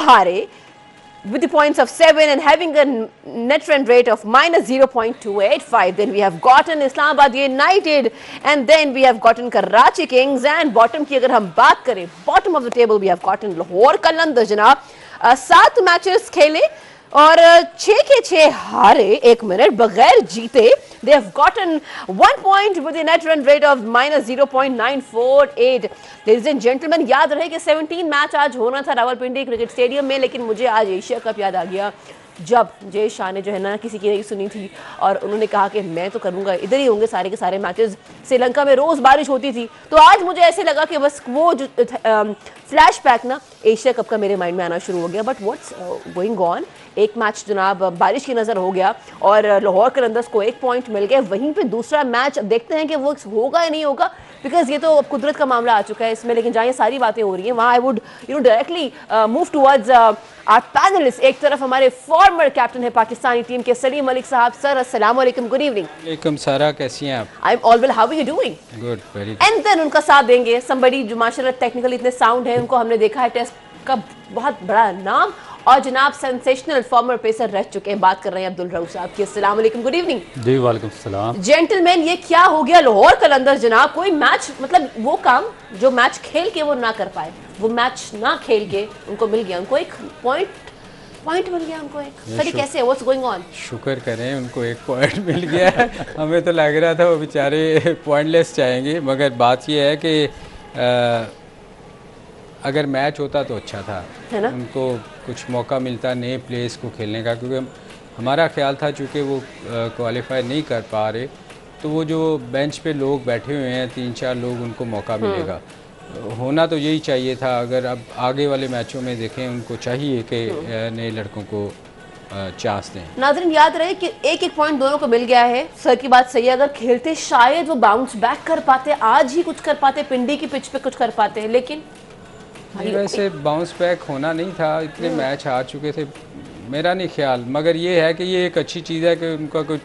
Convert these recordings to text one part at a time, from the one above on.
हारे with the points of 7 and having a net run rate of minus 0.285. Then we have gotten Islamabad United and then we have gotten Karachi Kings and bottom की अगर हम बात करें bottom of the table we have gotten Lahore Qalandars जनाब 7 matches खेले और 6 के 6 हारे 1 मिनट बगैर जीते. They have gotten 1 point with a net run rate of minus 0.948. Ladies and gentlemen, याद रहे कि 17 मैच आज होना था रावलपिंडी क्रिकेट स्टेडियम में, लेकिन मुझे आज एशिया कप याद आ गया जब जय शाह ने जो है ना किसी की नहीं सुनी थी और उन्होंने कहा कि मैं तो करूंगा, इधर ही होंगे सारे के सारे मैचेस. श्रीलंका में रोज बारिश होती थी, तो आज मुझे ऐसे लगा कि बस वो जो फ्लैशबैक ना एशिया कप का मेरे माइंड में आना शुरू हो गया. बट व्हाट्स गोइंग ऑन, एक मैच जनाब बारिश की नज़र हो गया और लाहौर कलंदर्स को 1 पॉइंट मिल गए. वहीं पे दूसरा मैच देखते हैं कि वो होगा या नहीं होगा, बिकॉज ये तो अब कुदरत का मामला आ चुका है इसमें. लेकिन जहाँ ये सारी बातें हो रही हैं वहाँ I would directly move towards our panelist. एक तरफ हमारे फॉर्मर कैप्टन है पाकिस्तानी टीम के सलीम मलिक साहब. सर अस्सलाम वालेकुम, गुड इवनिंग. वालेकुम सारा, कैसी हैं आप? I am all well, how are you doing? Good, very good. And then उनका साथ देंगे somebody जो माशाल्लाह टेक्निकली इतने साउंड है, उनको हमने देखा है टेस्ट का बहुत बड़ा नाम और जनाब सेंसेशनल फॉर्मर पेसर रह चुके हैं. बात कर रहे हैं अब्दुल रऊफ साहब की. अस्सलाम वालेकुम, गुड इवनिंग. जी वालेकुम सलाम. जेंटलमैन, ये क्या हो गया लाहौर कलंदर्स जनाब? कोई मैच मतलब वो काम जो मैच खेल के वो ना कर पाए, वो मैच ना खेल के उनको मिल गया, उनको एक पॉइंट मिल गया उनको एक. सर कैसे, व्हाट्स गोइंग ऑन? शुक्र करें उनको 1 पॉइंट मिल गया. हमें तो लग रहा था वो बेचारे पॉइंटलेस जाएंगे, मगर बात ये है कि अगर मैच होता तो अच्छा था, है ना? उनको कुछ मौका मिलता नए प्लेयर्स को खेलने का, क्योंकि हमारा ख्याल था चूँकि वो क्वालिफाई नहीं कर पा रहे, तो वो जो बेंच पे लोग बैठे हुए हैं 3-4 लोग, उनको मौका मिलेगा. होना तो यही चाहिए था. अगर अब आगे वाले मैचों में देखें, उनको चाहिए कि नए लड़कों को चांस दें. नाज़रीन याद रहे कि 1-1 पॉइंट दोनों को मिल गया है. सर की बात सही है, अगर खेलते शायद वो बाउंस बैक कर पाते, आज ही कुछ कर पाते, पिंडी की पिच पे कुछ कर पाते हैं. लेकिन वैसे बाउंस बैक होना नहीं था, इतने मैच हार चुके थे, मेरा नहीं ख्याल. मगर ये है कि ये एक अच्छी चीज़ है कि उनका कुछ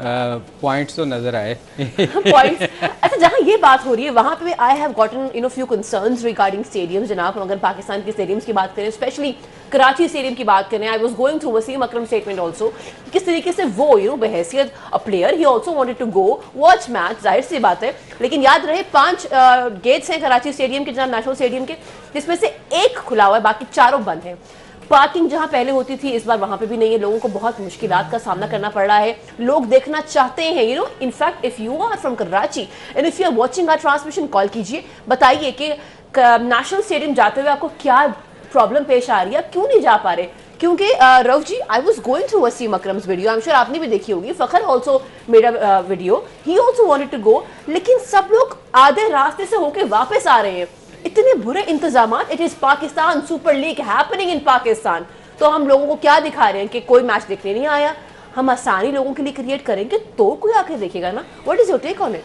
पॉइंट्स तो नजर आए. पॉइंट्स. अच्छा, जहाँ ये बात हो रही है वहाँ पे I have gotten few concerns regarding stadiums. जनाब हम अगर पाकिस्तान के स्टेडियम्स की बात करें, स्पेशली कराची स्टेडियम की बात करें, I was going through Wasim Akram statement also, किस तरीके से वो बहैसियत a player he also wanted to go watch match. जाहिर सी बात है, लेकिन याद रहे 5 गेट्स हैं कराची स्टेडियम के, जनाब नेशनल स्टेडियम के, जिसमें से 1 खुला हुआ है, बाकी चारों बंद हैं. पार्किंग जहां पहले होती थी इस बार वहां पे भी नहीं है. लोगों को बहुत मुश्किलात का सामना करना पड़ रहा है. लोग देखना चाहते हैं. In fact if you are from Karachi and if you are watching our transmission, call कीजिए, बताइए कि नेशनल स्टेडियम जाते हुए आपको क्या प्रॉब्लम पेश आ रही है, क्यों नहीं जा पा रहे. क्योंकि Rauf ji, I was going through Wasim Akram's video, I am sure आपने भी देखी होगी. Fakhar also made a video, he also wanted to go, लेकिन सब लोग आधे रास्ते से होके वापस आ रहे हैं. इतने बुरे इंतजामात. It is Pakistan super league happening in Pakistan. तो हम लोगों को क्या दिखा रहे हैं कि कोई मैच देखने नहीं आया. हम आसानी लोगों के लिए क्रिएट करेंगे तो कोई आके देखेगा ना. What is your take on it?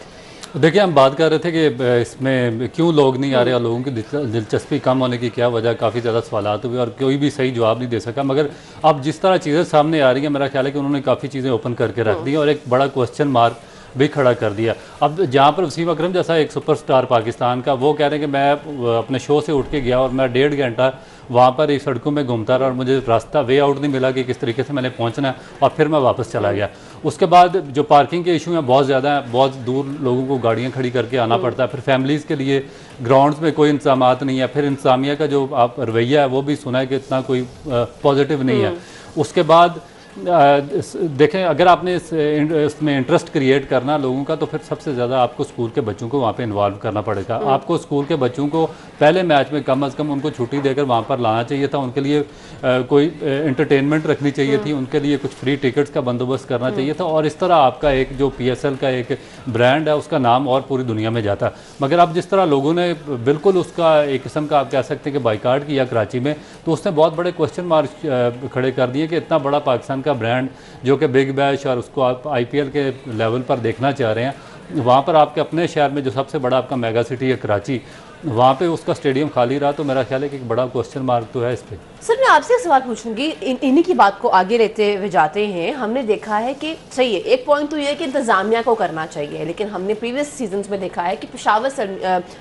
देखिए, हम बात कर रहे थे कि इसमें क्यों लोग नहीं आ रहे और लोगों की दिलचस्पी कम होने की क्या वजह, काफ़ी ज़्यादा सवालात हुए और कोई भी सही जवाब नहीं दे सका. मगर अब जिस तरह चीज़ें सामने आ रही हैं, मेरा ख्याल है कि उन्होंने काफ़ी चीज़ें ओपन करके रख दी और एक बड़ा क्वेश्चन मार्क भी खड़ा कर दिया. अब जहाँ पर वसीम अकरम जैसा एक सुपरस्टार पाकिस्तान का, वो कह रहे हैं कि मैं अपने शो से उठ के गया और मैं 1.5 घंटा वहाँ पर इस सड़कों में घूमता रहा और मुझे रास्ता वे आउट नहीं मिला कि किस तरीके से मैंने पहुँचना है, और फिर मैं वापस चला गया. उसके बाद जो पार्किंग के इशू हैं बहुत ज़्यादा हैं, बहुत दूर लोगों को गाड़ियाँ खड़ी करके आना पड़ता है. फिर फैमिलीज़ के लिए ग्राउंड्स में कोई इंतजामात नहीं है. फिर इंतजामिया का जो आप रवैया है वो भी सुना है कि इतना कोई पॉजिटिव नहीं है. उसके बाद देखें, अगर आपने इसमें इंटरेस्ट क्रिएट करना लोगों का, तो फिर सबसे ज़्यादा आपको स्कूल के बच्चों को वहाँ पे इन्वॉल्व करना पड़ेगा. आपको स्कूल के बच्चों को पहले मैच में कम अज़ कम उनको छुट्टी देकर वहाँ पर लाना चाहिए था. उनके लिए कोई एंटरटेनमेंट रखनी चाहिए थी, उनके लिए कुछ फ्री टिकट्स का बंदोबस्त करना चाहिए था. और इस तरह आपका एक जो PSL का एक ब्रांड है उसका नाम और पूरी दुनिया में जाता. मगर अब जिस तरह लोगों ने बिल्कुल उसका एक किस्म का आप कह सकते हैं कि बाइकाट किया कराची में, तो उसने बहुत बड़े क्वेश्चन मार्क खड़े कर दिए कि इतना बड़ा पाकिस्तान का ब्रांड जो कि बिग बैश और उसको आप IPL के लेवल पर देखना चाह रहे हैं, वहाँ पर आपके अपने शहर में जो सबसे बड़ा आपका मेगा सिटी है कराची, वहाँ पे उसका स्टेडियम खाली रहा, तो मेरा ख्याल है कि एक बड़ा क्वेश्चन मार्क तो है इस पे। सर मैं आपसे एक सवाल पूछूंगी, इन्हीं की बात को आगे लेते हुए जाते हैं। हमने देखा है कि सही है, एक पॉइंट तो ये है कि इंतजामिया को करना चाहिए, लेकिन हमने प्रीवियस सीजन्स में देखा है कि पेशावर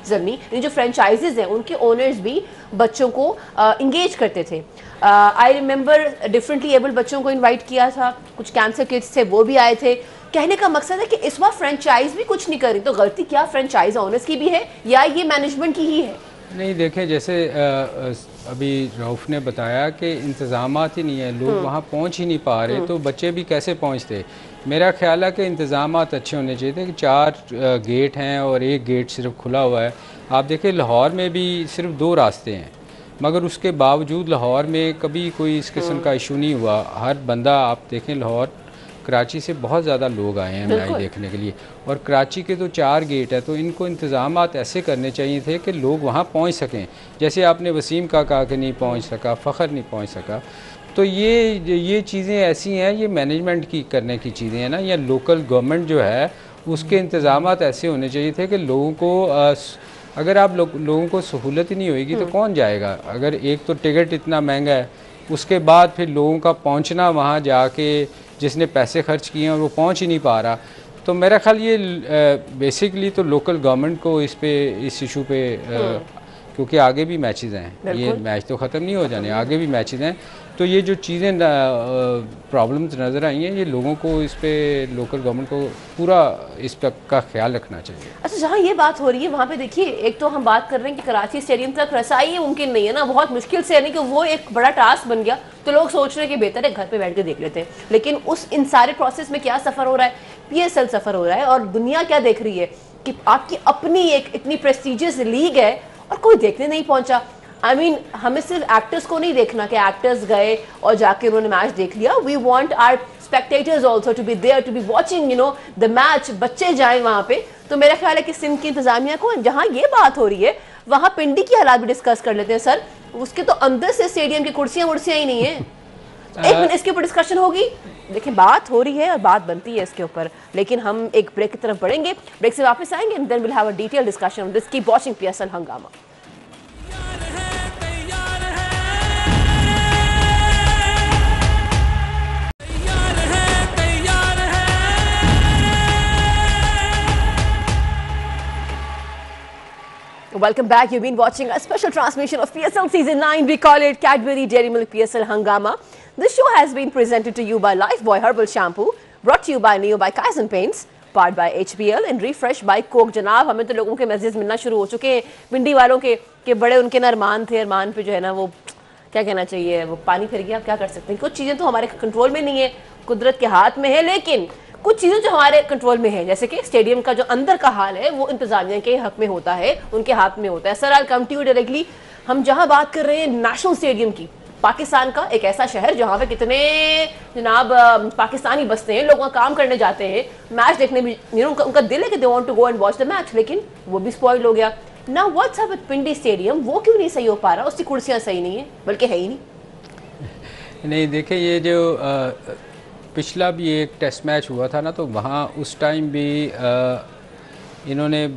ज़ल्मी जो फ्रेंचाइजीज हैं उनके ओनर्स भी बच्चों को इंगेज करते थे। आई रिमेंबर डिफरेंटली एबल बच्चों को इन्वाइट किया था, कुछ कैंसर किड्स थे वो भी आए थे। कहने का मकसद है कि इस बार फ्रेंचाइज भी कुछ नहीं कर रही, तो गलती क्या फ्रेंचाइज ओनर्स की भी है या ये मैनेजमेंट की ही है? नहीं देखें, जैसे अभी रऊफ़ ने बताया कि इंतज़ामात ही नहीं है, लोग वहाँ पहुँच ही नहीं पा रहे, तो बच्चे भी कैसे पहुँचते। मेरा ख्याल है कि इंतज़ामात अच्छे होने चाहिए थे कि 4 गेट हैं और एक गेट सिर्फ खुला हुआ है। आप देखें लाहौर में भी सिर्फ 2 रास्ते हैं, मगर उसके बावजूद लाहौर में कभी कोई इस किस्म का इशू नहीं हुआ। हर बंदा, आप देखें लाहौर कराची से बहुत ज़्यादा लोग आए हैं मैच देखने के लिए, और कराची के तो 4 गेट है, तो इनको इंतज़ामात ऐसे करने चाहिए थे कि लोग वहाँ पहुँच सकें। जैसे आपने वसीम का कहा कि नहीं पहुँच सका, फ़खर नहीं पहुँच सका, तो ये चीज़ें ऐसी हैं, ये मैनेजमेंट की करने की चीज़ें हैं ना, या लोकल गवर्नमेंट जो है उसके इंतज़ामात ऐसे होने चाहिए थे कि लोगों को अगर आप लोगों को सहूलत ही नहीं होगी तो कौन जाएगा। अगर एक तो टिकट इतना महंगा है, उसके बाद फिर लोगों का पहुँचना वहाँ जाके, जिसने पैसे खर्च किए हैं और वो पहुंच ही नहीं पा रहा, तो मेरा ख्याल ये बेसिकली तो लोकल गवर्नमेंट को इस इशू पे क्योंकि आगे भी मैचेस हैं, ये मैच तो ख़त्म नहीं हो जाने, आगे भी मैचेस हैं, तो ये जो चीज़ें प्रॉब्लम्स नज़र आई हैं, ये लोगों को इस पे लोकल गवर्नमेंट को पूरा इस पर का ख्याल रखना चाहिए। अच्छा, जहाँ ये बात हो रही है वहाँ पे देखिए, एक तो हम बात कर रहे हैं कि कराची स्टेडियम तक रसाई मुमकिन नहीं है ना, बहुत मुश्किल से, यानी कि वो एक बड़ा टास्क बन गया, तो लोग सोच रहे हैं कि बेहतर है घर पे बैठ के देख लेते हैं। लेकिन उस इन सारे प्रोसेस में क्या सफ़र हो रहा है, PSL सफ़र हो रहा है, और दुनिया क्या देख रही है कि आपकी अपनी एक इतनी प्रेस्टिजियस लीग है और कोई देखने नहीं पहुंचा। I mean, हमें सिर्फ एक्टर्स को नहीं देखना कि एक्टर्स गए और जाके उन्होंने मैच देख लिया। We want our spectators also to be there, to be watching the match, बच्चे जाएं वहाँ पे। तो मेरा ख्याल है कि सिंध की इंतजामिया को, जहाँ ये बात हो रही है वहाँ पिंडी की हालात भी डिस्कस कर लेते हैं सर। उसके तो अंदर से स्टेडियम की कुर्सियाँ वुर्सियाँ ही नहीं है। एक मिनट, इसके ऊपर डिस्कशन होगी। देखिए, बात हो रही है और बात बनती है इसके ऊपर, लेकिन हम एक ब्रेक की तरफ बढ़ेंगे, ब्रेक से वापस आएंगे and then will have a detail discussion on this. Keep watching PSL Hangama. Welcome back. You've been watching a special transmission of PSL Season 9. We call it Cadbury Dairy Milk PSL Hangama. This show has been presented to you by Lifebuoy Herbal Shampoo, brought to you by Neo by Kaizen Paints, powered by HBL and refreshed by Coke. जनाब, हमें तो लोगों के message मिलना शुरू हो चुके हैं, पिंडी वालों के बड़े उनके ना अरमान थे, अरमान पे जो है ना वो क्या कहना चाहिए, वो पानी फिर गया। क्या कर सकते हैं, कुछ चीज़ें तो हमारे कंट्रोल में नहीं है, कुदरत के हाथ में है, लेकिन कुछ चीज़ें जो हमारे कंट्रोल में है, जैसे कि स्टेडियम का जो अंदर का हाल है वो इंतजामिया के हक में होता है, उनके हाथ में होता है। Sir, I come to you directly. हम जहां बात कर रहे हैं नेशनल स्टेडियम की, पाकिस्तान का एक ऐसा शहर जहां पे कितने जनाब पाकिस्तानी बसते हैं, लोग वहाँ काम करने जाते हैं, मैच देखने भी, उनका दिल है कि they want to go and watch the match, लेकिन वो भी स्पॉइल हो गया। Now what's up with Pindi stadium, वो क्यों नहीं सही हो पा रहा? उसकी कुर्सियाँ सही नहीं है, बल्कि है ही नहीं। नहीं, देखिए, ये जो पिछला भी एक टेस्ट मैच हुआ था ना, तो वहाँ उस टाइम भी इन्होंने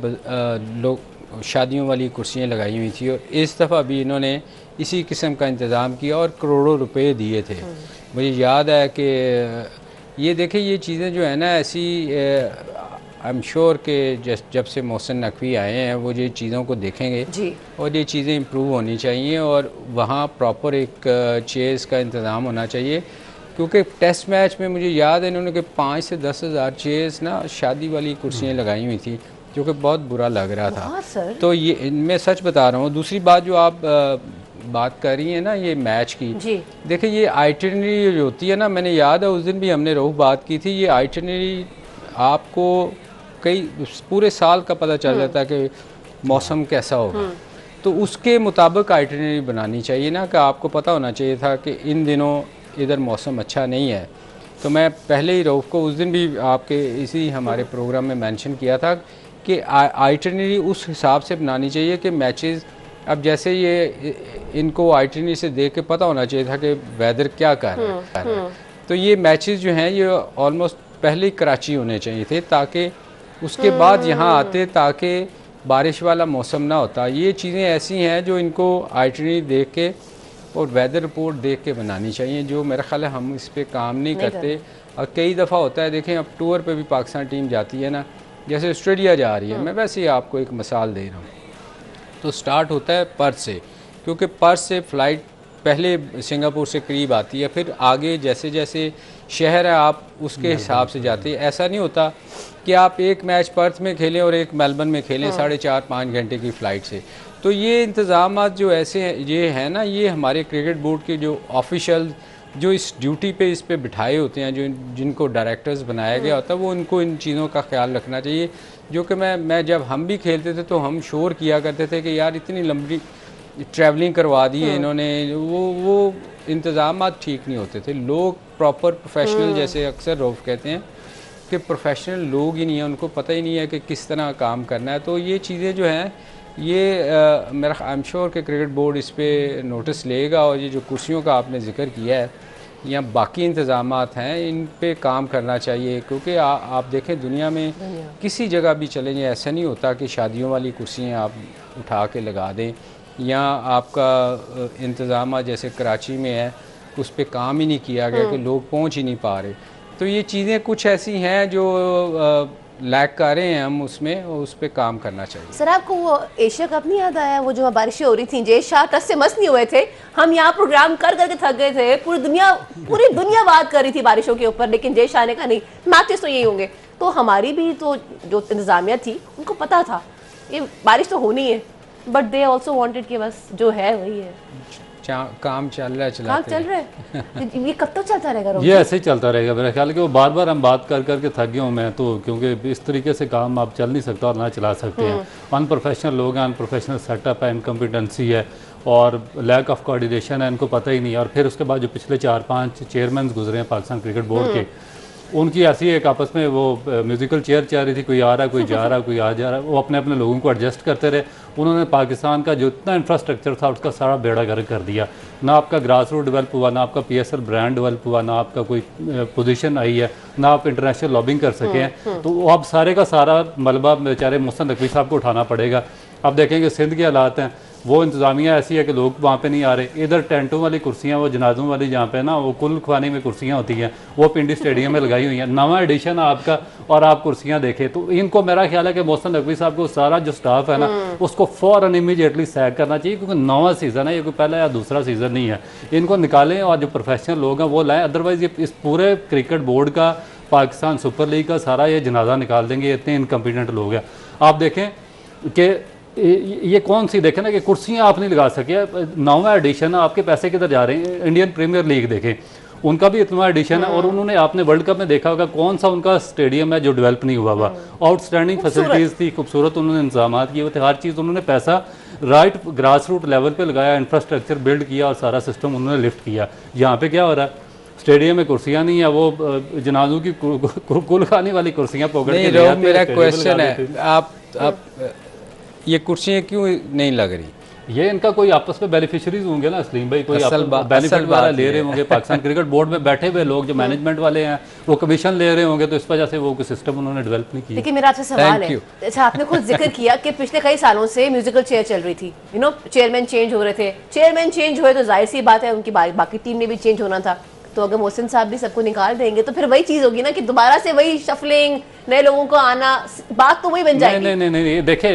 लोग शादियों वाली कुर्सियाँ लगाई हुई थी, और इस दफ़ा भी इन्होंने इसी किस्म का इंतज़ाम किया और करोड़ों रुपए दिए थे। मुझे याद है कि ये देखिए, ये चीज़ें जो है ना ऐसी, आई एम श्योर कि जब से मोहसिन नकवी आए हैं वो ये चीज़ों को देखेंगे जी, और ये चीज़ें इम्प्रूव होनी चाहिए, और वहाँ प्रॉपर एक चेयर्स का इंतज़ाम होना चाहिए। क्योंकि टेस्ट मैच में मुझे याद है इन्होंने कि 5 से 10 हज़ार चेयर्स ना शादी वाली कुर्सियाँ लगाई हुई थी, जो कि बहुत बुरा लग रहा था। तो ये इनमें सच बता रहा हूँ। दूसरी बात जो आप बात कर रही हैं ना ये मैच की, देखिए ये आइटिनरी जो होती है ना, मैंने याद है उस दिन भी हमने रोह बात की थी, ये आइटिनरी आपको कई पूरे साल का पता चल जाता है कि मौसम कैसा होगा, तो उसके मुताबिक आइटिनरी बनानी चाहिए ना, कि आपको पता होना चाहिए था कि इन दिनों इधर मौसम अच्छा नहीं है। तो मैं पहले ही रऊफ़ को उस दिन भी आपके इसी हमारे प्रोग्राम में मेंशन किया था कि आइटिनरी उस हिसाब से बनानी चाहिए कि मैचेस, अब जैसे ये इनको आइटिनरी से देख के पता होना चाहिए था कि वेदर क्या कर रहा है, तो ये मैचेस जो हैं ये ऑलमोस्ट पहले ही कराची होने चाहिए थे, ताकि उसके बाद यहाँ आते, ताकि बारिश वाला मौसम ना होता। ये चीज़ें ऐसी हैं जो इनको आइटनरी देख के और वेदर रिपोर्ट देख के बनानी चाहिए, जो मेरा ख्याल है हम इस पर काम नहीं करते। और कई दफ़ा होता है, देखें अब टूर पे भी पाकिस्तान टीम जाती है ना, जैसे ऑस्ट्रेलिया जा रही है, मैं वैसे ही आपको एक मिसाल दे रहा हूँ, तो स्टार्ट होता है पर्थ से, क्योंकि पर्थ से फ़्लाइट पहले सिंगापुर से करीब आती है, फिर आगे जैसे जैसे शहर है आप उसके हिसाब से जाते हैं। ऐसा नहीं होता कि आप एक मैच पर्थ में खेलें और एक मेलबर्न में खेलें 4.5-5 घंटे की फ़्लाइट से। तो ये इंतज़ामात जो ऐसे हैं, ये है ना, ये हमारे क्रिकेट बोर्ड के जो ऑफिशियल जो इस ड्यूटी पे इस पे बिठाए होते हैं, जो जिनको डायरेक्टर्स बनाया गया होता है, वो उनको इन चीज़ों का ख्याल रखना चाहिए। जो कि मैं जब हम भी खेलते थे तो हम शोर किया करते थे कि यार इतनी लंबी ट्रैवलिंग करवा दी है इन्होंने, वो इंतज़ामात ठीक नहीं होते थे। लोग प्रॉपर प्रोफेशनल, जैसे अक्सर रऊफ़ कहते हैं कि प्रोफेशनल लोग ही नहीं हैं, उनको पता ही नहीं है कि किस तरह काम करना है। तो ये चीज़ें जो हैं ये मेरा आई एम श्योर कि क्रिकेट बोर्ड इस पर नोटिस लेगा, और ये जो कुर्सियों का आपने जिक्र किया है या बाकी इंतज़ामात हैं, इन पे काम करना चाहिए। क्योंकि आप देखें दुनिया में किसी जगह भी चले जाएं, ऐसा नहीं होता कि शादियों वाली कुर्सियाँ आप उठा के लगा दें, या आपका इंतज़ाम जैसे कराची में है उस पर काम ही नहीं किया गया कि लोग पहुँच ही नहीं पा रहे। तो ये चीज़ें कुछ ऐसी हैं जो लैक कर रहे हैं, हम उसमें उस पर काम करना चाहिए। सर आपको वो एशिया कप नहीं याद आया, वो जो बारिशें हो रही थी, जय शाह टस से मस्त नहीं हुए थे, हम यहाँ प्रोग्राम कर करके थक गए थे, पूरी दुनिया बात कर रही थी बारिशों के ऊपर, लेकिन जय शाह ने कहा नहीं मैचेस तो यही होंगे। तो हमारी भी तो जो इंतजामिया थी उनको पता था ये बारिश तो होनी है, बट दे ऑल्सो वांटेड कि बस जो है वही है। काम चल रहा है, काम चल रहा है। ये कब तक चलता रहेगा? ये ऐसे ही चलता रहेगा मेरा ख्याल है कि वो बार बार हम बात कर करके थक गए हूँ मैं तो, क्योंकि इस तरीके से काम आप चल नहीं सकता और ना चला सकते हैं। अनप्रोफेशनल लोग हैं, अनप्रोफेशनल सेटअप है, इनकम्पिटेंसी है और लैक ऑफ कोऑर्डिनेशन है, इनको पता ही नहीं है। और फिर उसके बाद जो पिछले 4-5 चेयरमैन गुजरे हैं पाकिस्तान क्रिकेट बोर्ड के, उनकी ऐसी एक आपस में वो म्यूजिकल चेयर चल रही थी, कोई आ रहा कोई जा रहा कोई आ जा रहा, वो अपने अपने लोगों को एडजस्ट करते रहे। उन्होंने पाकिस्तान का जो इतना इंफ्रास्ट्रक्चर था उसका सारा बेड़ा गर्क कर दिया। ना आपका ग्रास रूट डेवलप हुआ, ना आपका PSL ब्रांड डेवलप हुआ, ना आपका कोई पोजीशन आई है, ना आप इंटरनेशनल लॉबिंग कर सके हैं। तो अब सारे का सारा मलबा बेचारे मोहसिन नकवी साहब को उठाना पड़ेगा। अब देखेंगे सिंध के हालात हैं, वो इंतज़ामिया ऐसी है कि लोग वहाँ पे नहीं आ रहे। इधर टेंटों वाली कुर्सियाँ, वो जनाजों वाली जहाँ पे ना वो कुल ख्वानी में कुर्सियाँ होती हैं, वो पिंडी स्टेडियम में लगाई हुई हैं। नवा एडिशन है आपका और आप कुर्सियाँ देखें तो इनको मेरा ख्याल है कि मोहसिन नकवी साहब को सारा जो स्टाफ है ना उसको फ़ौरन इमीडिएटली सैक करना चाहिए, क्योंकि नवा सीज़न है, ये कोई पहला या दूसरा सीज़न नहीं है। इनको निकालें और जो प्रोफेशनल लोग हैं वो लाएँ, अदरवाइज़ ये इस पूरे क्रिकेट बोर्ड का, पाकिस्तान सुपर लीग का सारा ये जनाजा निकाल देंगे। इतने इनकम्पिटेंट लोग हैं। आप देखें कि ये कौन सी देखें ना कि कुर्सियाँ आप नहीं लगा सके, नौवां एडिशन है, आपके पैसे किधर जा रहे हैं? इंडियन प्रीमियर लीग देखें, उनका भी इतना एडिशन है और उन्होंने आपने वर्ल्ड कप में देखा होगा कौन सा उनका स्टेडियम है जो डेवलप नहीं हुआ हुआ। आउटस्टैंडिंग फैसिलिटीज़ थी, खूबसूरत उन्होंने इंतजाम किए हुए थे, हर चीज़ उन्होंने पैसा राइट ग्रास रूट लेवल पे लगाया, इंफ्रास्ट्रक्चर बिल्ड किया और सारा सिस्टम उन्होंने लिफ्ट किया। यहाँ पे क्या हो रहा है? स्टेडियम में कुर्सियाँ नहीं है, वो जनाजों की कुल खाने वाली कुर्सियाँ पकड़ के ले आते हैं। मेरा क्वेश्चन है, आप ये कुर्सियाँ क्यों नहीं लग रही? ये इनका कोई आपस में बेनिफिशरीज होंगे ना सलीम भाई, कोई बेनिफिट वाला ले रहे होंगे। पाकिस्तान क्रिकेट बोर्ड में बैठे हुए लोग जो मैनेजमेंट वाले हैं वो कमीशन ले रहे होंगे, तो इस वजह से वो कोई सिस्टम उन्होंने डेवलप नहीं किया। लेकिन मेरा आपसे सवाल है, अच्छा आपने खुद जिक्र किया कि पिछले कई सालों से म्यूजिकल चेयर चल रही थी, चेयरमैन चेंज हो रहे थे, चेयरमैन चेंज हुए तो जाहिर सी बात है उनकी बाकी टीम ने भी चेंज होना था। तो अगर मोहसिन साहब भी सबको निकाल देंगे तो फिर वही चीज होगी ना कि दोबारा से वही शफलिंग, नए लोगों को आना, बात तो वही बन जाएगी। नहीं देखे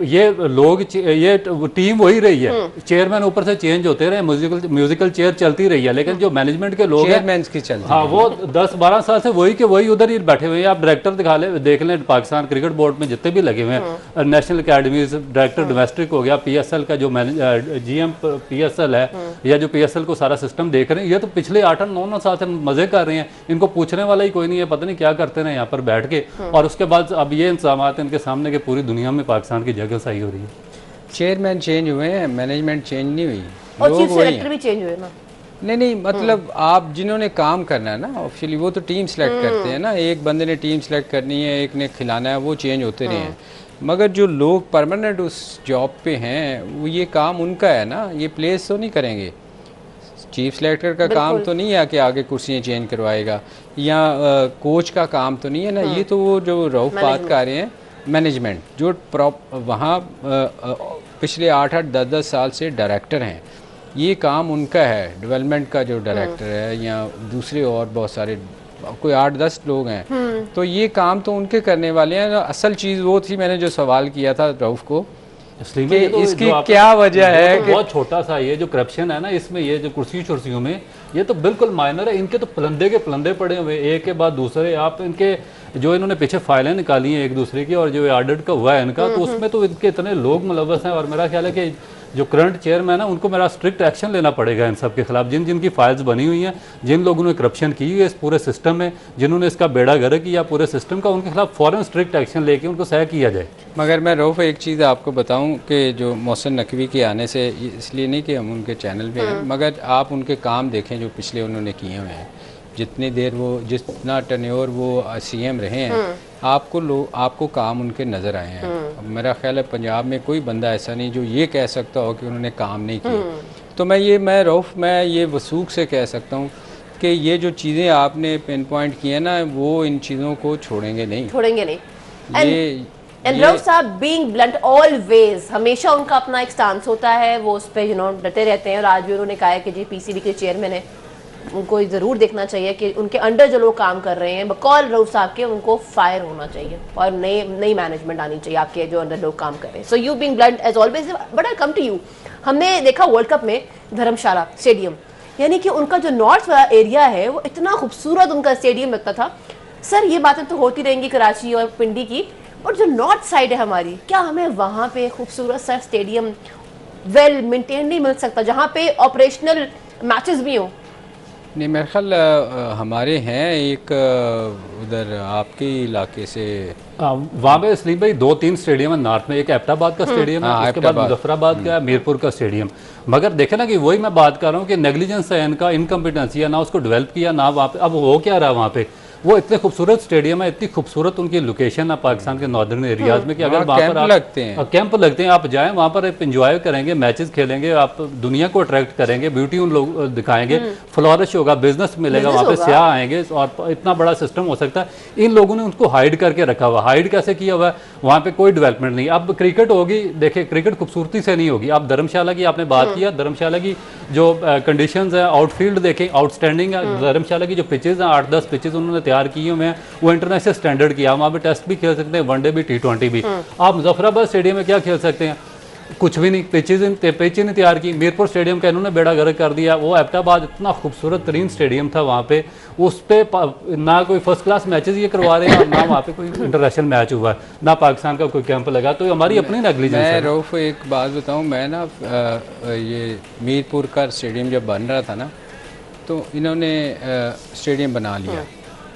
ये लोग, ये टीम वही रही है, चेयरमैन ऊपर से चेंज होते रहे, म्यूजिकल चेयर चलती रही है, लेकिन जो मैनेजमेंट के लोग हैं की चलती, हाँ वो 10-12 साल से वही के वही उधर ही बैठे हुए हैं। आप डायरेक्टर देख लें पाकिस्तान क्रिकेट बोर्ड में जितने भी लगे हुए हैं, नेशनल अकेडमीज डायरेक्टर डोमेस्टिक हो गया, PSL का जो GM PSL है या जो PSL को सारा सिस्टम देख रहे हैं, ये तो पिछले 8-9 साल से मजे कर रहे हैं। इनको पूछने वाला ही कोई नहीं है, पता नहीं क्या करते हैं यहाँ पर बैठ के। और उसके बाद अब ये इंतजाम इनके सामने के पूरी दुनिया में पाकिस्तान की जगह सही हो रही है। चेयरमैन चेंज हुए हैं, मैनेजमेंट चेंज नहीं हुई, और चीफ सेलेक्टर भी चेंज हुए ना। नहीं मतलब आप जिन्होंने काम करना है ना ऑफिशियली, वो तो टीम सेलेक्ट करते हैं ना। एक बंदे ने टीम सेलेक्ट करनी है, एक ने खिलाना है, वो चेंज होते रहे हैं। मगर जो लोग परमानेंट उस जॉब पे हैं, वो ये काम उनका है ना, ये प्लेस तो नहीं करेंगे। चीफ सेलेक्टर का काम तो नहीं है कि आगे कुर्सियाँ चेंज करवाएगा, या कोच का काम तो नहीं है ना। ये तो वो जो रऊफ बात कर रहे हैं मैनेजमेंट जो वहाँ पिछले 8-10 साल से डायरेक्टर हैं, ये काम उनका है, डेवलपमेंट का जो डायरेक्टर है या दूसरे और बहुत सारे कोई 8-10 लोग हैं, तो ये काम तो उनके करने वाले हैं। असल चीज़ वो थी, मैंने जो सवाल किया था रऊफ को, इसलिए तो इसकी क्या वजह है कि बहुत छोटा सा ये जो करप्शन है ना इसमें, ये जो कुर्सियों में ये तो बिल्कुल माइनर है। इनके तो पलंदे के पलंदे पड़े हुए एक के बाद दूसरे। आप इनके जो इन्होंने पीछे फाइलें निकाली हैं एक दूसरे की और जो ऑडिट का हुआ है इनका, तो उसमें तो इनके इतने लोग मुलव्वस हैं। और मेरा ख्याल है कि जो करंट चेयरमैन है उनको मेरा स्ट्रिक्ट एक्शन लेना पड़ेगा इन सब के खिलाफ, जिनकी फाइल्स बनी हुई हैं, जिन लोगों ने करप्शन की हुई है इस पूरे सिस्टम में, जिन्होंने इसका बेड़ा गर्क किया पूरे सिस्टम का, उनके खिलाफ फ़ौरन स्ट्रिक्ट एक्शन लेके उनको सह किया जाए। मगर मैं रऊफ एक चीज़ आपको बताऊं कि जो मोहसिन नकवी के आने से, इसलिए नहीं कि हम उनके चैनल पे हैं, मगर आप उनके काम देखें जो पिछले उन्होंने किए हुए हैं, जितनी देर वो जितना टन्योर वो सीएम रहे हैं, आपको काम उनके नज़र आए हैं। मेरा ख्याल है पंजाब में कोई बंदा ऐसा नहीं जो ये कह सकता हो कि उन्होंने काम नहीं किए। तो मैं रऊफ मैं ये वसूख से कह सकता हूँ कि ये जो चीज़ें आपने पिन पॉइंट की हैं ना, वो इन चीज़ों को छोड़ेंगे नहीं। एंड रऊफ साहब बीइंग ब्लंट ऑलवेज, हमेशा उनका अपना एक स्टांस होता है, वो उस पर डटे रहते हैं। और आज भी उन्होंने कहा है कि जी पीसीबी के चेयरमैन है, उनको ज़रूर देखना चाहिए कि उनके अंडर जो लोग काम कर रहे हैं बकौल रऊफ साहब के, उनको फायर होना चाहिए और नई मैनेजमेंट आनी चाहिए आपके जो अंडर लोग काम कर रहे हैं। So you being blunt as always, but I come to you. हमने देखा वर्ल्ड कप में धर्मशाला स्टेडियम, यानी कि उनका जो नॉर्थ वाला एरिया है वो इतना खूबसूरत उनका स्टेडियम लगता था। सर ये बातें तो होती रहेंगी कराची और पिंडी की, और जो नॉर्थ साइड है हमारी, क्या हमें वहाँ पे खूबसूरत सा स्टेडियम वेल मेंटेन नहीं मिल सकता जहाँ पे ऑपरेशनल मैचेस भी हों? नहीं, मेरे ख्याल हमारे हैं एक उधर आपके इलाके से वहाँ पे सलीम भाई 2-3 स्टेडियम है नॉर्थ में। एक एबटाबाद का स्टेडियम है, उसके बाद मुजफ्फराबाद का, मीरपुर का स्टेडियम। मगर देखे ना कि वही मैं बात कर रहा हूँ कि नेग्लिजेंस है इनका, इनकम्पिटेंसी है, ना उसको डेवलप किया ना वहाँ पे। अब हो क्या रहा वहाँ पे, वो इतने खूबसूरत स्टेडियम है, इतनी खूबसूरत उनकी लोकेशन है पाकिस्तान के नॉर्दर्न एरियाज में कि अगर वहाँ पर कैंप लगते हैं, आप जाएं वहाँ पर इंजॉय करेंगे, मैचेस खेलेंगे, आप दुनिया को अट्रैक्ट करेंगे, ब्यूटी उन लोग दिखाएंगे, फ्लोरिश होगा, बिजनेस मिलेगा, वहाँ पे सियाह आएंगे और इतना बड़ा सिस्टम हो सकता है। इन लोगों ने उनको हाइड करके रखा हुआ। हाइड कैसे किया हुआ है? वहाँ पे कोई डेवलपमेंट नहीं। अब क्रिकेट होगी, देखिए क्रिकेट खूबसूरती से नहीं होगी। आप धर्मशाला की आपने बात किया, धर्मशाला की जो कंडीशंस है, आउटफील्ड देखें आउटस्टैंडिंग है। धर्मशाला की जो पिचेज हैं 8-10 पिचेज उन्होंने तैयार किए हुए हैं, वो इंटरनेशनल स्टैंडर्ड की। आप वहाँ पे टेस्ट भी खेल सकते हैं, वनडे भी, T20 भी। आप मुजफ्फराबाद स्टेडियम में क्या खेल सकते हैं? कुछ भी नहीं, पिच नहीं तैयार की। मीरपुर स्टेडियम का इन्होंने बेड़ा गर्क कर दिया। वो एबटाबाद इतना खूबसूरत तरीन स्टेडियम था, वहाँ पे उस पर ना कोई फर्स्ट क्लास मैचेस ये करवा रहे हैं और ना वहाँ पे कोई इंटरनेशनल मैच हुआ है, ना पाकिस्तान का कोई कैंप लगा। तो हमारी अपनी नेग्लिजेंस है। मैं रऊफ एक बात बताऊँ, मैं ना ये मीरपुर का स्टेडियम जब बन रहा था ना, तो इन्होंने स्टेडियम बना लिया।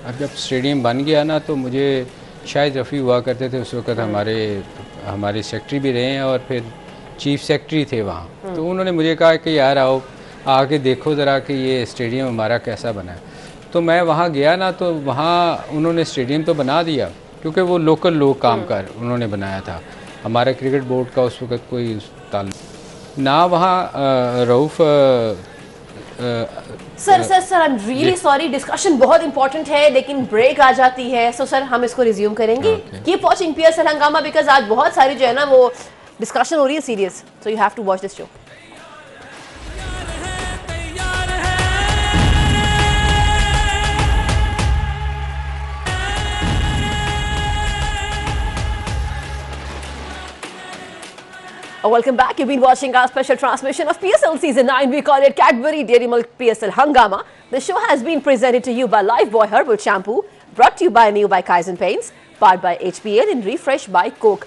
अब जब स्टेडियम बन गया ना, तो मुझे शायद रफ़ी हुआ करते थे उस वक़्त, हमारे सेक्रेटरी भी रहे हैं और फिर चीफ सेक्रेटरी थे वहाँ। तो उन्होंने मुझे कहा कि यार आओ आके देखो ज़रा कि ये स्टेडियम हमारा कैसा बना है। तो मैं वहाँ गया ना, तो वहाँ उन्होंने स्टेडियम तो बना दिया क्योंकि वो लोकल लोग काम कर उन्होंने बनाया था। हमारा क्रिकेट बोर्ड का उस वक़्त कोई ताल्लुक ना वहाँ। Rauf sir I am really sorry, discussion बहुत इंपॉर्टेंट है लेकिन ब्रेक आ जाती है। सो सर हम इसको रिज्यूम करेंगे। कीप वॉचिंग PSL हंगामा, बिकॉज आज बहुत सारी जो है ना वो डिस्कशन हो रही है serious, so you have to watch this show. Welcome back. You've been watching our special transmission of PSL Season 9. We call it Cadbury Dairy Milk PSL Hangama. The show has been presented to you by Lifebuoy Herbal Shampoo, brought to you by New by Kaizen Paints, powered by HPL and refreshed by Coke.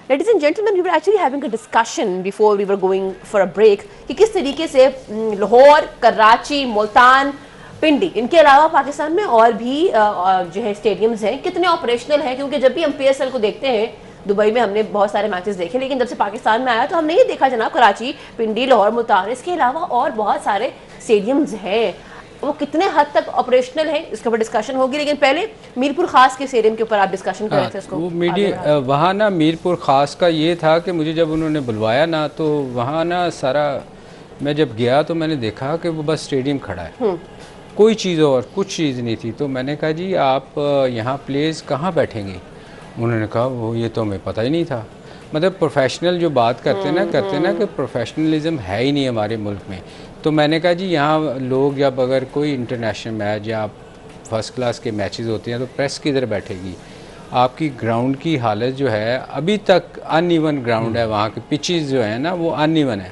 Ladies and gentlemen, we were actually having a discussion before we were going for a break कि किस तरीके से लाहौर, कराची, मुल्तान, पिंडी, इनके अलावा पाकिस्तान में और भी जो है स्टेडियम्स हैं, कितने ऑपरेशनल हैं। क्योंकि जब भी हम PSL को देखते हैं, दुबई में हमने बहुत सारे मैचेस देखे, लेकिन जब से पाकिस्तान में आया तो हमने ये देखा जनाब, कराची, पिंडी, लाहौर, मुल्तान, इसके अलावा और बहुत सारे स्टेडियम्स हैं, वो कितने हद तक ऑपरेशनल हैं इसके ऊपर डिस्कशन होगी। लेकिन पहले मीरपुर खास के स्टेडियम के ऊपर आप डिस्कशन कर रहे थे। उसको वो मीडिया वहाँ ना मीरपुर खास का ये था कि मुझे जब उन्होंने बुलवाया ना, तो वहाँ ना सारा मैं जब गया तो मैंने देखा कि वो बस स्टेडियम खड़ा है, कोई चीज़ और कुछ चीज़ नहीं थी। तो मैंने कहा जी आप यहाँ प्लेयर्स कहाँ बैठेंगे? उन्होंने कहा वो ये तो हमें पता ही नहीं था। मतलब प्रोफेशनल जो बात करते ना कि प्रोफेशनलिज्म है ही नहीं हमारे मुल्क में। तो मैंने कहा जी यहाँ लोग जब अगर कोई इंटरनेशनल मैच या फर्स्ट क्लास के मैचेस होते हैं तो प्रेस किधर बैठेगी? आपकी ग्राउंड की हालत जो है अभी तक अनइवन ग्राउंड है, वहाँ के पिचेस जो है ना वो अनइवन है।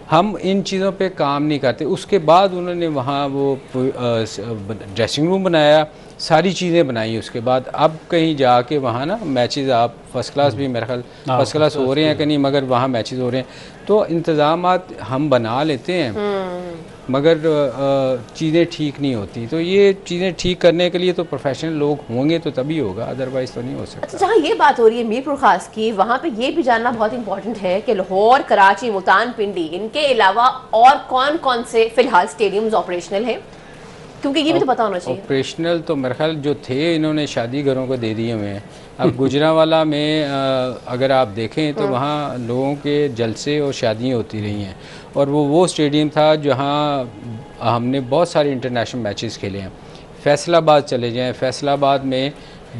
हम इन चीज़ों पे काम नहीं करते। उसके बाद उन्होंने वहाँ वो ड्रेसिंग रूम बनाया, सारी चीज़ें बनाई। उसके बाद अब कहीं जाके वहाँ ना मैचेस आप फर्स्ट क्लास भी मेरे ख्याल फर्स्ट क्लास हो रहे हैं कि नहीं, मगर वहाँ मैचेस हो रहे हैं। तो इंतज़ामात हम बना लेते हैं मगर चीज़ें ठीक नहीं होती। तो ये चीज़ें ठीक करने के लिए तो प्रोफेशनल लोग होंगे तो तभी होगा, अदरवाइज़ तो नहीं हो सकता। अच्छा, जहाँ ये बात हो रही है मीरपुर खास की, वहाँ पे ये भी जानना बहुत इंपॉर्टेंट है कि लाहौर, कराची, मुल्तान, पिंडी, इनके अलावा और कौन कौन से फिलहाल स्टेडियम्स ऑपरेशनल हैं, क्योंकि ये भी तो पता होना चाहिए। ऑपरेशनल तो मेरे ख्याल जो थे इन्होंने शादी घरों को दे दिए हुए हैं। अब गुजरांवाला में अगर आप देखें तो वहाँ लोगों के जलसे और शादियाँ होती रही हैं, और वो स्टेडियम था जहाँ हमने बहुत सारे इंटरनेशनल मैचेस खेले हैं। फैसलाबाद चले जाएं, फैसलाबाद में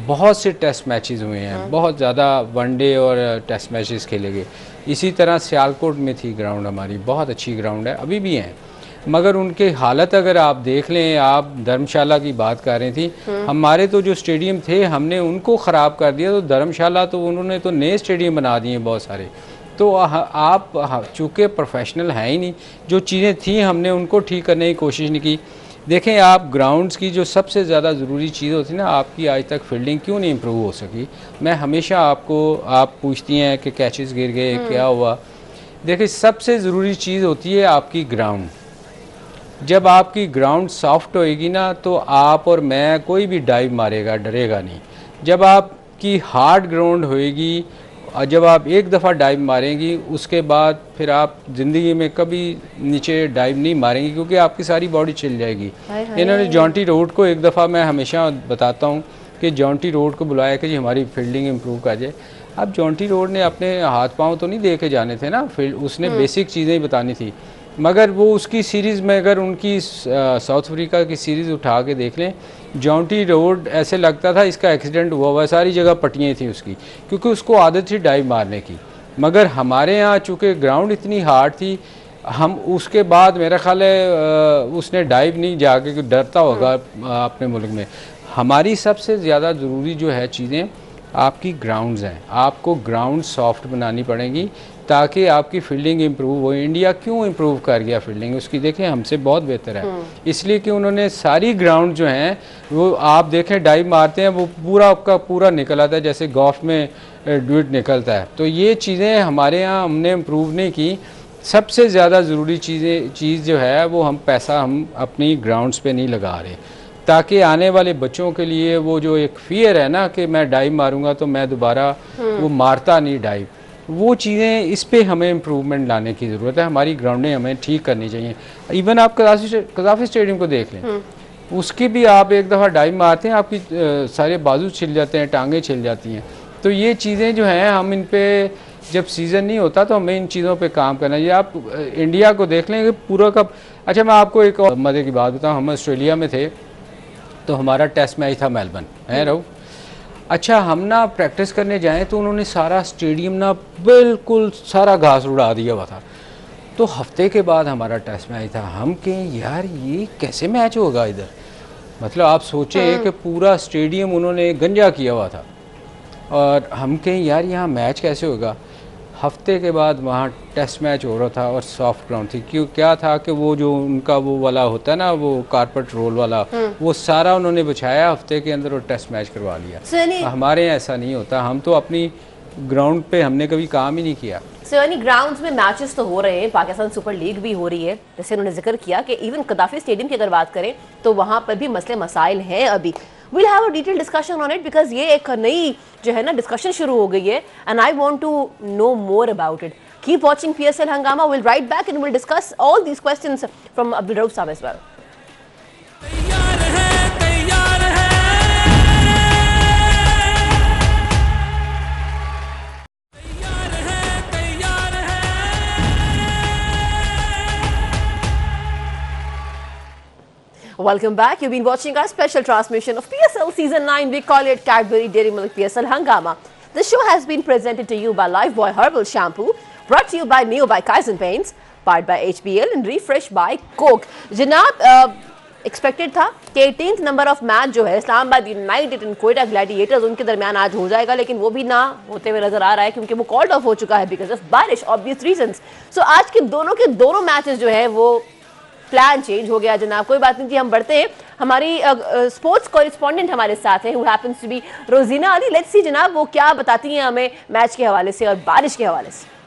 बहुत से टेस्ट मैचेस हुए हैं, बहुत ज़्यादा वनडे और टेस्ट मैचेस खेले गए। इसी तरह सियालकोट में थी ग्राउंड हमारी, बहुत अच्छी ग्राउंड है, अभी भी हैं, मगर उनके हालत अगर आप देख लें। आप धर्मशाला की बात कर रही थी, हमारे तो जो स्टेडियम थे हमने उनको ख़राब कर दिया। तो धर्मशाला तो उन्होंने तो नए स्टेडियम बना दिए बहुत सारे। तो आप चूँकि प्रोफेशनल हैं ही नहीं, जो चीज़ें थी हमने उनको ठीक करने की कोशिश नहीं की। देखें आप ग्राउंड्स की जो सबसे ज़्यादा ज़रूरी चीज़ होती है ना, आपकी आज तक फील्डिंग क्यों नहीं इम्प्रूव हो सकी? मैं हमेशा आप पूछती हैं कि कैचेस गिर गए, क्या हुआ? देखिए सबसे ज़रूरी चीज़ होती है आपकी ग्राउंड। जब आपकी ग्राउंड सॉफ्ट होएगी ना तो आप और मैं कोई भी डाइव मारेगा, डरेगा नहीं। जब आपकी हार्ड ग्राउंड होएगी और जब आप एक दफ़ा डाइव मारेंगी उसके बाद फिर आप ज़िंदगी में कभी नीचे डाइव नहीं मारेंगी, क्योंकि आपकी सारी बॉडी छिल जाएगी। इन्होंने जॉन्टी रोड को एक दफ़ा, मैं हमेशा बताता हूँ कि जॉन्टी रोड को बुलाया कि जी हमारी फील्डिंग इम्प्रूव कर जाए। अब जॉन्टी रोड ने अपने हाथ पाँव तो नहीं दे के जाने थे ना, फील्ड उसने बेसिक चीज़ें ही बतानी थी। मगर वो उसकी सीरीज़ में अगर उनकी साउथ अफ्रीका की सीरीज़ उठा के देख लें, जॉन्टी रोड ऐसे लगता था इसका एक्सीडेंट हुआ हुआ, सारी जगह पट्टियाँ थी उसकी, क्योंकि उसको आदत थी डाइव मारने की। मगर हमारे यहाँ चूँकि ग्राउंड इतनी हार्ड थी, हम उसके बाद मेरा ख्याल है उसने डाइव नहीं जाके, डरता होगा अपने मुल्क में। हमारी सबसे ज़्यादा ज़रूरी जो है चीज़ें आपकी ग्राउंड्स हैं। आपको ग्राउंड सॉफ्ट बनानी पड़ेंगी ताकि आपकी फील्डिंग इम्प्रूव हो। इंडिया क्यों इम्प्रूव कर गया फील्डिंग उसकी, देखें हमसे बहुत बेहतर है, इसलिए कि उन्होंने सारी ग्राउंड जो हैं वो आप देखें डाइव मारते हैं वो पूरा आपका पूरा निकल आता है जैसे गोल्फ में ड्यूट निकलता है। तो ये चीज़ें हमारे यहाँ हमने इम्प्रूव नहीं की। सबसे ज़्यादा ज़रूरी चीज़ जो है वो हम पैसा हम अपनी ग्राउंड्स पे नहीं लगा रहे, ताकि आने वाले बच्चों के लिए वो जो एक फियर है ना कि मैं डाइव मारूंगा तो मैं दोबारा वो मारता नहीं डाइव, वो चीज़ें इस पे हमें इम्प्रूवमेंट लाने की ज़रूरत है। हमारी ग्राउंडें हमें ठीक करनी चाहिए। इवन आप कज़ाफ़ी स्टेडियम को देख लें, उसकी भी आप एक दफ़ा डाइव मारते हैं आपकी सारे बाजू छिल जाते हैं, टांगें छिल जाती हैं। तो ये चीज़ें जो हैं हम इन पे जब सीज़न नहीं होता तो हमें इन चीज़ों पे काम करना चाहिए। आप इंडिया को देख लें कि पूरा कब। अच्छा मैं आपको एक और मज़े की बात बताऊँ, हम ऑस्ट्रेलिया में थे तो हमारा टेस्ट मैच था मेलबर्न है रहू। अच्छा हम ना प्रैक्टिस करने जाएं तो उन्होंने सारा स्टेडियम ना बिल्कुल सारा घास उड़ा दिया हुआ था। तो हफ्ते के बाद हमारा टेस्ट मैच था, हम कहें यार ये कैसे मैच होगा इधर, मतलब आप सोचें कि पूरा स्टेडियम उन्होंने गंजा किया हुआ था और हम कहें यार यहाँ मैच कैसे होगा। हफ्ते के बाद वहाँ टेस्ट मैच हो रहा था और सॉफ्ट ग्राउंड थी। क्यों क्या था कि वो जो उनका वो वाला होता है ना वो कारपेट रोल वाला, वो सारा उन्होंने बिछाया हफ्ते के अंदर और टेस्ट मैच करवा लिया। हमारे यहाँ ऐसा नहीं होता, हम तो अपनी ग्राउंड पे हमने कभी काम ही नहीं किया। यानी ग्राउंड्स में मैचेस तो हो रहे हैं, पाकिस्तान सुपर लीग भी हो रही है, जैसे उन्होंने जिक्र किया कि इवन कदाफी स्टेडियम की अगर बात करें तो वहाँ पर भी मसले मसाइल हैं अभी। We'll have a detailed discussion on it because ये एक नई जो है ना डिस्कशन शुरू हो गई है and I want to know more about it. Keep watching PSL Hangama. We'll write back and we'll discuss all these questions from Abdul Rauf Saab as well. Welcome back. You've been watching our special transmission of PSL Season 9. We call it Cadbury Dairy Milk PSL Hangama. The show has been presented to you by Lifebuoy Herbal Shampoo, brought to you by Neo by Kaizen Paints, powered by HBL and refreshed by Coke. जनाब expected था कि 18th number of match जो है Islamabad United and Quetta Gladiators उनके दरमियान आज हो जाएगा, लेकिन वो भी ना होते हुए नजर आ रहा है क्योंकि वो कॉल्ड ऑफ हो चुका है बिकॉज ऑफ बारिश, ऑब्वियस रीजंस. सो आज के दोनों मैचेस जो है वो प्लान चेंज हो गया जनाब. कोई बात नहीं थी, हम बढ़ते हैं. हमारी स्पोर्ट्स कॉरेस्पॉन्डेंट हमारे साथ हैं, हु हैपेंस टू बी रोजीना अली. लेट्स सी जनाब वो क्या बताती हैं हमें मैच के हवाले से और बारिश के हवाले से.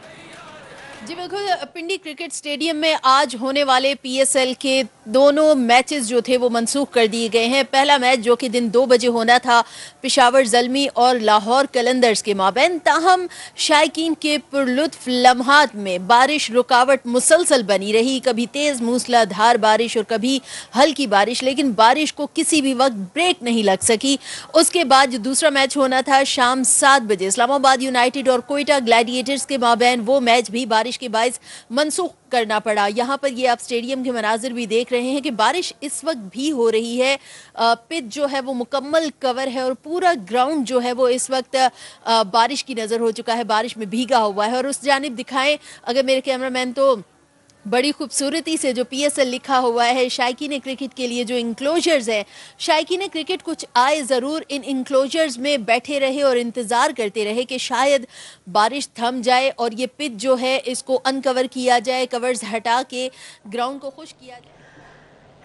जी बिल्कुल, पिंडी क्रिकेट स्टेडियम में आज होने वाले पीएसएल के दोनों मैचेस जो थे वो मनसूख कर दिए गए हैं. पहला मैच जो कि दिन 2 बजे होना था पेशावर ज़ल्मी और लाहौर कलंदर्स के माबैन, ताहम शायकीन के पुरलुत्फ लम्हात में बारिश रुकावट मुसलसल बनी रही. कभी तेज़ मूसलाधार बारिश और कभी हल्की बारिश, लेकिन बारिश को किसी भी वक्त ब्रेक नहीं लग सकी. उसके बाद जो दूसरा मैच होना था शाम 7 बजे इस्लामाबाद यूनाइटेड और कोयटा ग्लैडिएटर्स के माबैन, वो मैच भी बारिश के बायस मनसूख करना पड़ा. यहाँ पर ये आप स्टेडियम के मनाजिर भी देख रहे हैं कि बारिश इस वक्त भी हो रही है. पिच जो है वो मुकम्मल कवर है और पूरा ग्राउंड जो है वो इस वक्त बारिश की नज़र हो चुका है, बारिश में भीगा हुआ है. और उस जानिब दिखाएं अगर मेरे कैमरामैन, तो बड़ी खूबसूरती से जो पीएसएल लिखा हुआ है शायकीन क्रिकेट के लिए जो इंक्लोजर्स हैं. शायकीन क्रिकेट कुछ आए ज़रूर इन इंक्लोजर्स में बैठे रहे और इंतज़ार करते रहे कि शायद बारिश थम जाए और ये पिच जो है इसको अनकवर किया जाए, कवर्स हटा के ग्राउंड को खुश किया जाए.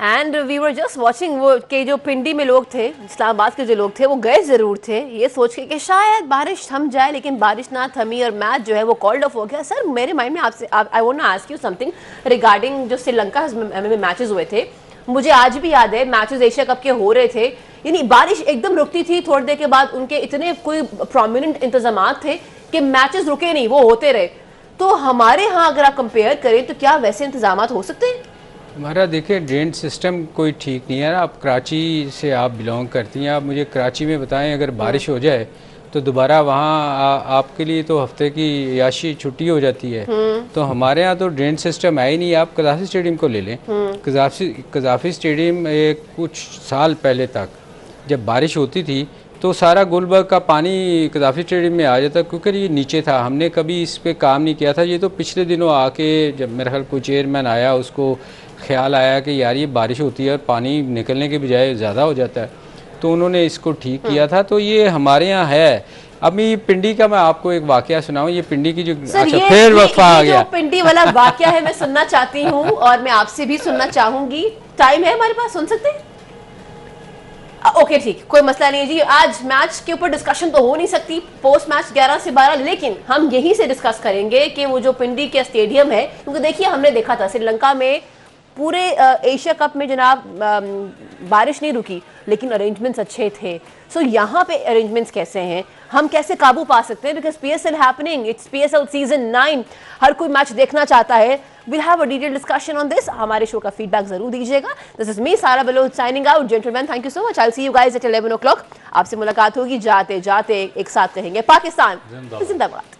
And we were just watching वो के जो पिंडी में लोग थे, इस्लामाबाद के जो लोग थे, वो गए ज़रूर थे ये सोच के कि शायद बारिश थम जाए, लेकिन बारिश ना थमी और मैच जो है वो कॉल्ड ऑफ हो गया. सर मेरे माइंड में आपसे I want to ask you something regarding जो श्रीलंका में मैचेस हुए थे. मुझे आज भी याद है मैचेस एशिया कप के हो रहे थे, यानी बारिश एकदम रुकती थी, थोड़ी देर के बाद उनके इतने कोई प्रोमिनेंट इंतजाम थे कि मैचेस रुके नहीं, वो होते रहे. तो हमारे यहाँ अगर आप कंपेयर करें तो क्या वैसे इंतजाम हो सकते हैं? हमारा देखिए ड्रेन सिस्टम कोई ठीक नहीं है. आप कराची से आप बिलोंग करती हैं, आप मुझे कराची में बताएं अगर बारिश हो जाए तो दोबारा वहाँ आपके लिए तो हफ्ते की याशी छुट्टी हो जाती है. तो हमारे यहाँ तो ड्रेन सिस्टम है ही नहीं. आप कज़ाफ़ी स्टेडियम को ले लें. कज़ाफ़ी स्टेडियम कुछ साल पहले तक जब बारिश होती थी तो सारा गुलबर्ग का पानी कज़ाफ़ी स्टेडियम में आ जाता क्योंकि ये नीचे था. हमने कभी इस पर काम नहीं किया था. ये तो पिछले दिनों आके जब मेरा ख्याल कोई चेयरमैन आया उसको ख्याल आया कि यार ये बारिश होती है और पानी निकलने के बजाय ज़्यादा हो जाता है, तो उन्होंने इसको ठीक किया था. तो ये हमारे यहाँ है. अभी पिंडी का मैं आपको एक वाकया सुनाऊं. ये पिंडी की जो अच्छा फिर वक्फा आ गया, पिंडी वाला वाकया है, मैं सुनना चाहती हूँ और मैं आपसे भी सुनना चाहूंगी. टाइम है हमारे पास, सुन सकते हैं? ओके ठीक, कोई मसला नहीं है जी. आज मैच के ऊपर डिस्कशन तो हो नहीं सकती पोस्ट मैच 11 से 12, लेकिन हम यहीं से डिस्कस करेंगे कि वो जो पिंडी के स्टेडियम है, क्योंकि देखिए हमने देखा था श्रीलंका में पूरे एशिया कप में जनाब बारिश नहीं रुकी, लेकिन अरेंजमेंट्स अच्छे थे. सो यहाँ पे अरेंजमेंट्स कैसे हैं, हम कैसे काबू पा सकते हैं? Because PSL happening, it's PSL season 9, हर कोई मैच देखना चाहता है. We'll have a detailed discussion on this. हमारे शो का फीडबैक जरूर दीजिएगा. This is me, Sara Baloch, signing out. Gentlemen, thank you so much. I'll see you guys at 11 o'clock. आपसे मुलाकात होगी. जाते जाते एक साथ कहेंगे पाकिस्तान जिंदाबाद.